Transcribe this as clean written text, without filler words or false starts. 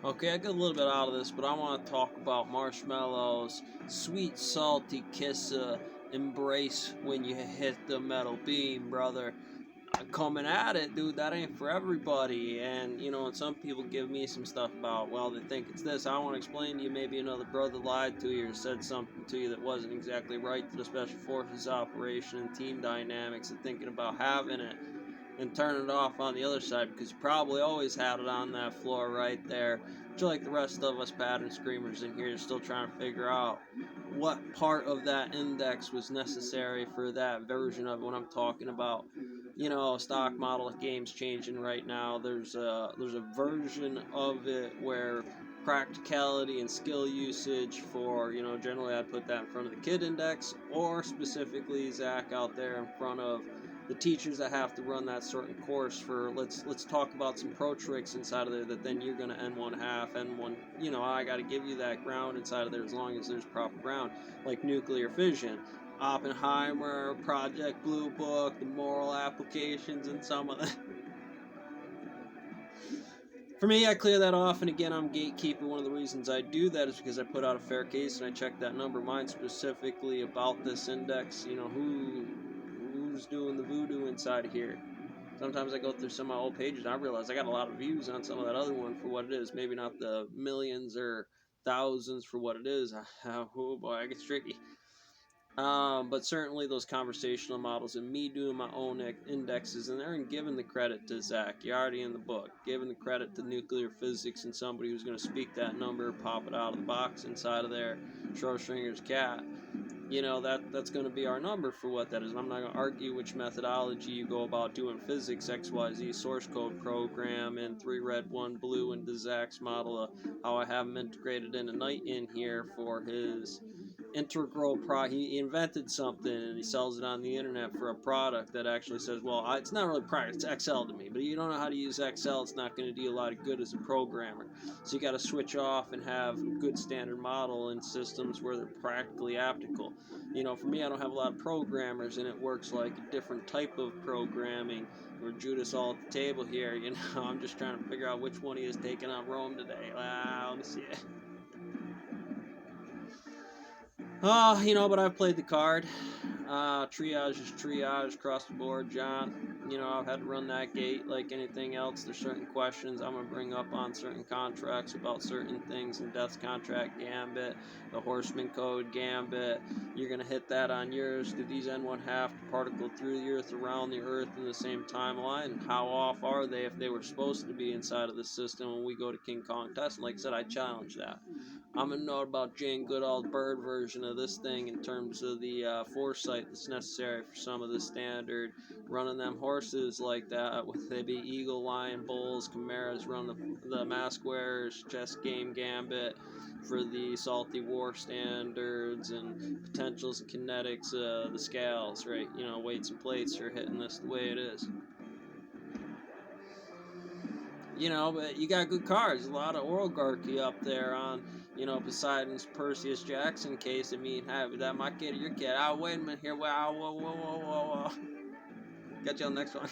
Okay, I got a little bit out of this, but I want to talk about marshmallows, sweet, salty kiss, embrace when you hit the metal beam, brother. Coming at it, dude, that ain't for everybody. And, and some people give me some stuff about, well, they think it's this. I want to explain to you, maybe another brother lied to you or said something to you that wasn't exactly right to the Special Forces operation and team dynamics and thinking about having it and turn it off on the other side, because you probably always had it on that floor right there. Just like the rest of us pattern screamers in here, still trying to figure out what part of that index was necessary for that version of what I'm talking about. Stock model games changing right now. There's a version of it where practicality and skill usage for, generally I'd put that in front of the kid index, or specifically Zach out there in front of the teachers that have to run that certain course for, let's talk about some pro tricks inside of there that then you're going to N1 half, N1, I got to give you that ground inside of there as long as there's proper ground, like nuclear fission, Oppenheimer, Project Blue Book, the moral applications, and some of that. For me, I clear that off, and again, I'm gatekeeper. One of the reasons I do that is because I put out a fair case and I check that number. Mine specifically about this index, who's doing the voodoo inside of here. Sometimes I go through some of my old pages and I realize I got a lot of views on some of that other one for what it is. Maybe not the millions or thousands for what it is. Oh boy, it gets tricky. But certainly those conversational models and me doing my own indexes in there and giving the credit to Zach. You're already in the book. Giving the credit to nuclear physics and somebody who's going to speak that number, pop it out of the box inside of there, Schrodinger's cat. That's going to be our number for what that is. And I'm not going to argue which methodology you go about doing physics, XYZ source code program, and 3 red, 1 blue, into Zach's model of how I have him integrated in a night in here for his integral he invented something and he sells it on the internet for a product that actually says, well, it's not really product, it's Excel to me, but you don't know how to use Excel, it's not going to do a lot of good as a programmer. So you got to switch off and have good standard model in systems where they're practically applicable. For me, I don't have a lot of programmers, and it works like a different type of programming. We're Judas all at the table here, I'm just trying to figure out which one he is taking on Rome today. Let me see it. But I've played the card. Triage is triage across the board, John. I've had to run that gate like anything else. There's certain questions I'm going to bring up on certain contracts about certain things in Death's Contract Gambit, the Horseman Code Gambit. You're going to hit that on yours. Do these N1 half particle through the Earth, around the Earth in the same timeline? And how off are they if they were supposed to be inside of the system when we go to King Kong test? And like I said, I challenge that. I'm going to know about Jane Goodall's bird version of this thing in terms of the foresight that's necessary for some of the standard running them horses like that, with they be eagle, lion, bulls, chimeras, run the mask wearers, chess game gambit for the salty war standards and potentials and kinetics, the scales, right? Weights and plates are hitting this the way it is. But you got good cards. A lot of oligarchy up there on, Poseidon's Perseus Jackson case. That my kid or your kid. Wait a minute here. Whoa. Got you on the next one.